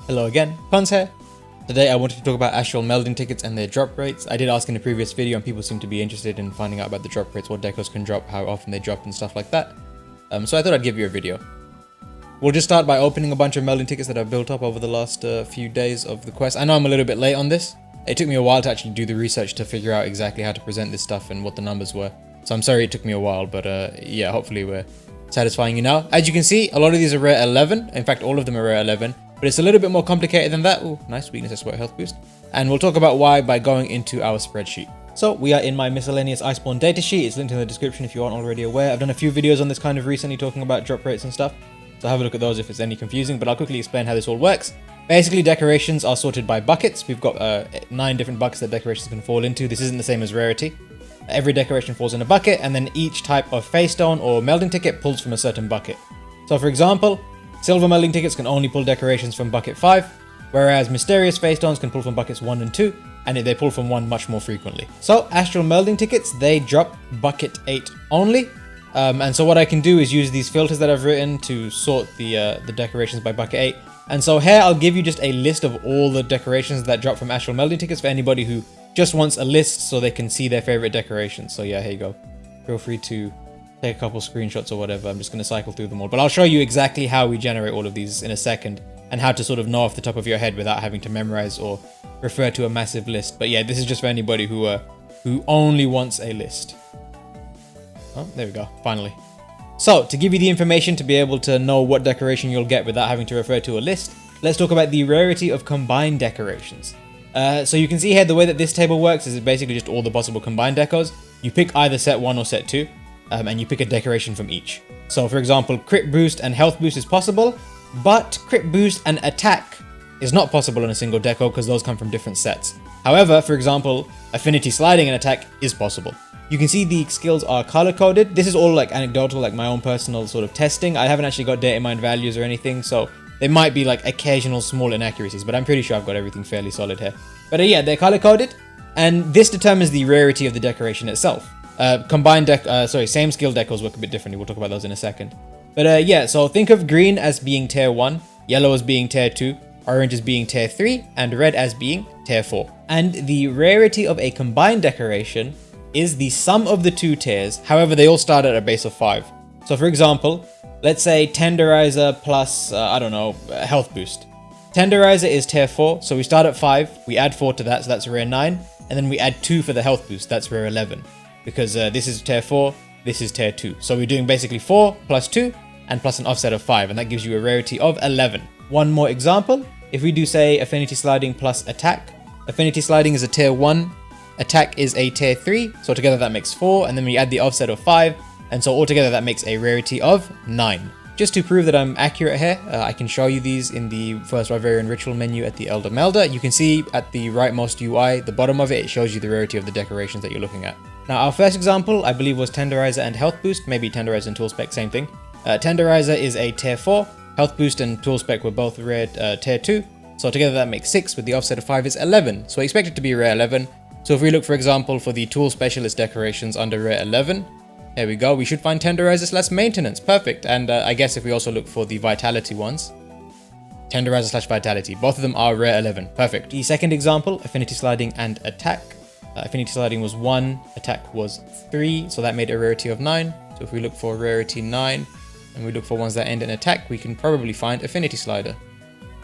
Hello again, Cons here. Today I wanted to talk about Astral Melding tickets and their drop rates. I did ask in a previous video and people seem to be interested in finding out about the drop rates, what decos can drop, how often they drop and stuff like that. So I thought I'd give you a video. We'll just start by opening a bunch of melding tickets that I've built up over the last few days of the quest. I know I'm a little bit late on this. It took me a while to actually do the research to figure out exactly how to present this stuff and what the numbers were. So I'm sorry it took me a while, but yeah, hopefully we're satisfying you now. As you can see, a lot of these are rare 11. In fact, all of them are rare 11. But it's a little bit more complicated than that. Ooh, nice weakness, exploit, health boost. And we'll talk about why by going into our spreadsheet. So we are in my miscellaneous Iceborne datasheet. It's linked in the description if you aren't already aware. I've done a few videos on this kind of recently talking about drop rates and stuff. So have a look at those if it's any confusing, but I'll quickly explain how this all works. Basically, decorations are sorted by buckets. We've got 9 different buckets that decorations can fall into. This isn't the same as Rarity. Every decoration falls in a bucket, and then each type of face stone or melding ticket pulls from a certain bucket. So for example, silver melding tickets can only pull decorations from bucket 5, whereas mysterious face stones can pull from buckets 1 and 2, and they pull from 1 much more frequently. So Astral Melding tickets, they drop bucket 8 only. And so what I can do is use these filters that I've written to sort the decorations by bucket 8. And so here I'll give you just a list of all the decorations that drop from Astral Melding tickets for anybody who just wants a list so they can see their favorite decorations. So yeah, here you go. Feel free to take a couple screenshots or whatever. I'm just going to cycle through them all. But I'll show you exactly how we generate all of these in a second and how to sort of know off the top of your head without having to memorize or refer to a massive list. But yeah, this is just for anybody who only wants a list. Oh, there we go, finally. So, to give you the information to be able to know what decoration you'll get without having to refer to a list, let's talk about the rarity of combined decorations. So you can see here the way that this table works is basically just all the possible combined decos. You pick either set 1 or set 2, and you pick a decoration from each. So for example, crit boost and health boost is possible, but crit boost and attack is not possible in a single deco because those come from different sets. However, for example, affinity sliding and attack is possible. You can see the skills are color coded. This is all like anecdotal, like my own personal sort of testing. I haven't actually got data mined values or anything, so there might be like occasional small inaccuracies, but I'm pretty sure I've got everything fairly solid here. But yeah, they're color coded, and this determines the rarity of the decoration itself. Same skill decos work a bit differently. We'll talk about those in a second. But yeah, so think of green as being tier 1, yellow as being tier 2, orange as being tier 3, and red as being tier 4. And the rarity of a combined decoration is the sum of the 2 tiers. However, they all start at a base of 5. So for example, let's say Tenderizer plus, health boost. Tenderizer is tier 4, so we start at 5, we add 4 to that, so that's rare 9, and then we add 2 for the health boost, that's rare 11. Because this is tier 4, this is tier 2. So we're doing basically 4 plus 2, and plus an offset of 5, and that gives you a rarity of 11. One more example, if we do say affinity sliding plus attack, affinity sliding is a tier 1, attack is a tier 3, so together that makes 4, and then we add the offset of 5, and so altogether that makes a rarity of 9. Just to prove that I'm accurate here, I can show you these in the first Rivarian Ritual menu at the Elder Melder. You can see at the rightmost UI, the bottom of it, it shows you the rarity of the decorations that you're looking at. Now our first example, I believe, was Tenderizer and Health Boost, maybe Tenderizer and Tool Spec, same thing. Tenderizer is a tier 4, Health Boost and Tool Spec were both rare tier 2, so together that makes 6, with the offset of 5 is 11, so I expect it to be rare 11. So if we look, for example, for the Tool Specialist decorations under rare 11, there we go, we should find Tenderizer / Maintenance, perfect. And I guess if we also look for the Vitality ones, Tenderizer / Vitality, both of them are rare 11, perfect. The second example, Affinity Sliding and Attack. Affinity Sliding was 1, Attack was 3, so that made a rarity of 9. So if we look for rarity 9, and we look for ones that end in Attack, we can probably find Affinity Slider.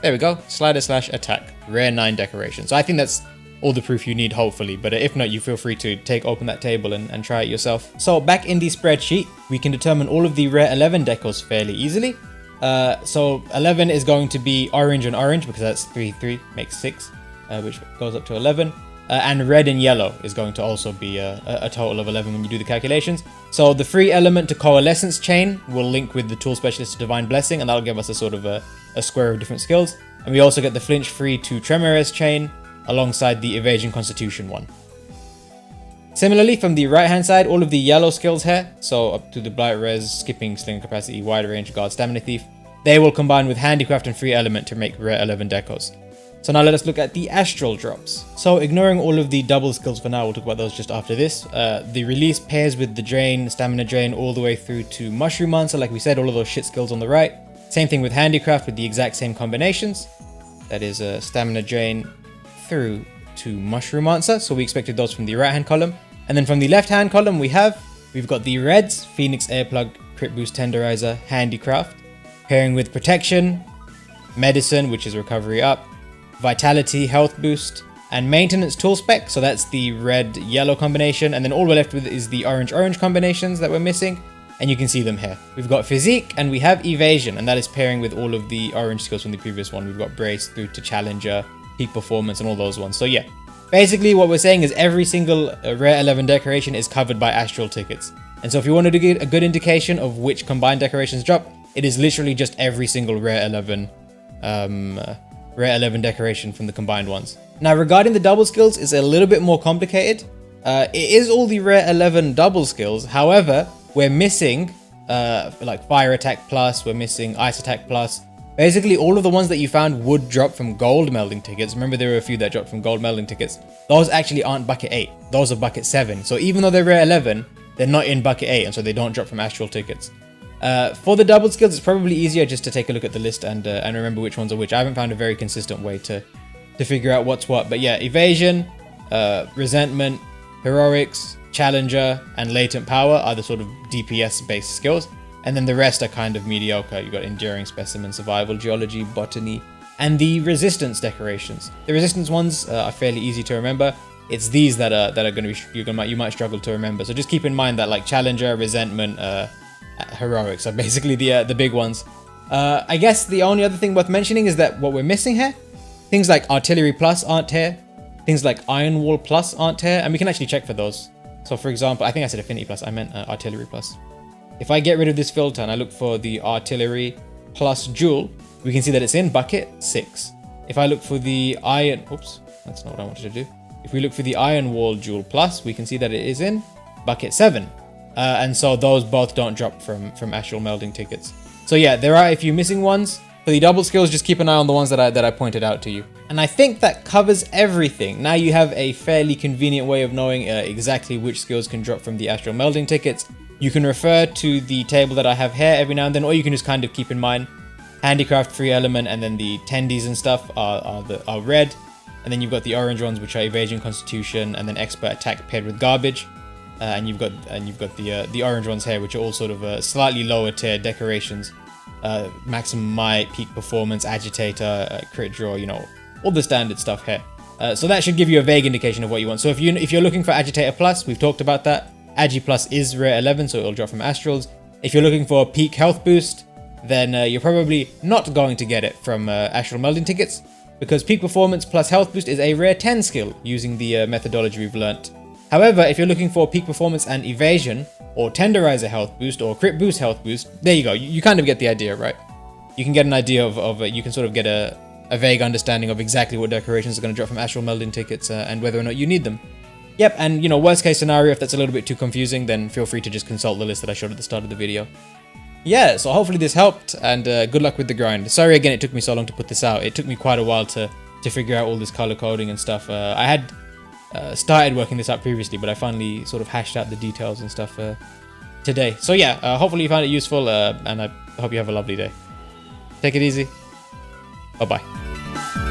There we go, Slider / Attack, rare 9 decoration. So I think that's all the proof you need, hopefully, but if not, you feel free to open that table and try it yourself. So back in the spreadsheet, we can determine all of the rare 11 decos fairly easily. So 11 is going to be orange and orange because that's 3, 3 makes 6, which goes up to 11. And red and yellow is going to also be a total of 11 when you do the calculations. So the free element to coalescence chain will link with the tool specialist to divine blessing, and that'll give us a sort of a square of different skills. And we also get the flinch free to tremorous chain alongside the evasion constitution one. Similarly, from the right hand side, all of the yellow skills here, so up to the blight res, skipping, sling capacity, wide range, guard, stamina thief, they will combine with handicraft and free element to make rare 11 decos. So now let us look at the astral drops. So ignoring all of the double skills for now, we'll talk about those just after this. The release pairs with the drain, stamina drain, all the way through to mushroom answer, like we said, all of those shit skills on the right. Same thing with handicraft with the exact same combinations. That is a stamina drain through to mushroom answer. So we expected those from the right hand column. And then from the left hand column we've got the reds, Phoenix Airplug, Crit Boost Tenderizer, Handicraft, pairing with protection, medicine, which is recovery up, vitality, health boost, and maintenance tool spec. So that's the red yellow combination. And then all we're left with is the orange combinations that we're missing. And you can see them here. We've got physique and we have evasion, and that is pairing with all of the orange skills from the previous one. We've got brace through to challenger, peak performance, and all those ones. So yeah, basically what we're saying is every single rare 11 decoration is covered by astral tickets. And so if you wanted to get a good indication of which combined decorations drop, it is literally just every single rare 11 decoration from the combined ones. Now regarding the double skills, it's a little bit more complicated. It is all the rare 11 double skills. However, we're missing like fire attack plus, we're missing ice attack plus. Basically all of the ones that you found would drop from gold melding tickets. Remember, there were a few that dropped from gold melding tickets. Those actually aren't bucket 8, those are bucket 7. So even though they're rare 11, they're not in bucket 8, and so they don't drop from astral tickets. For the double skills, it's probably easier just to take a look at the list and remember which ones are which. I haven't found a very consistent way to figure out what's what. But yeah, evasion, resentment, heroics, challenger, and latent power are the sort of DPS based skills. And then the rest are kind of mediocre. You've got enduring, specimen, survival, geology, botany, and the resistance decorations. The resistance ones are fairly easy to remember. It's these that are going to be you might struggle to remember. So just keep in mind that like challenger, resentment, heroics are basically the big ones. I guess the only other thing worth mentioning is that what we're missing here, things like artillery plus aren't here, things like iron wall plus aren't here, and we can actually check for those. So for example, I think I said affinity plus, I meant artillery plus. If I get rid of this filter and I look for the artillery plus jewel, we can see that it's in bucket 6. If I look for the iron, oops, that's not what I wanted to do. If we look for the iron wall jewel plus, we can see that it is in bucket 7. And so those both don't drop from Astral Melding tickets. So yeah, there are a few missing ones. For the double skills, just keep an eye on the ones that I pointed out to you. And I think that covers everything. Now you have a fairly convenient way of knowing exactly which skills can drop from the Astral Melding tickets. You can refer to the table that I have here every now and then, or you can just kind of keep in mind handicraft, free element, and then the tendies and stuff are red. And then you've got the orange ones, which are evasion, constitution, and then expert attack paired with garbage. And you've got the orange ones here, which are all sort of slightly lower tier decorations. Maximum might, peak performance, agitator, crit draw, you know, all the standard stuff here. So that should give you a vague indication of what you want. So if you're looking for agitator plus, we've talked about that. Agi plus is rare 11, so it'll drop from astrals. If you're looking for a peak health boost, then you're probably not going to get it from Astral Melding tickets, because peak performance plus health boost is a rare 10 skill using the methodology we've learnt. However, if you're looking for peak performance and evasion, or tenderizer health boost, or crit boost health boost, there you go. You kind of get the idea, right? You can get an idea of you can sort of get a vague understanding of exactly what decorations are going to drop from Astral Melding tickets and whether or not you need them. Yep, and you know, worst case scenario, if that's a little bit too confusing, then feel free to just consult the list that I showed at the start of the video. Yeah, so hopefully this helped, and good luck with the grind. Sorry again it took me so long to put this out. It took me quite a while to figure out all this color coding and stuff. I had started working this out previously, but I finally sort of hashed out the details and stuff today. So yeah, hopefully you found it useful, and I hope you have a lovely day. Take it easy. Bye-bye.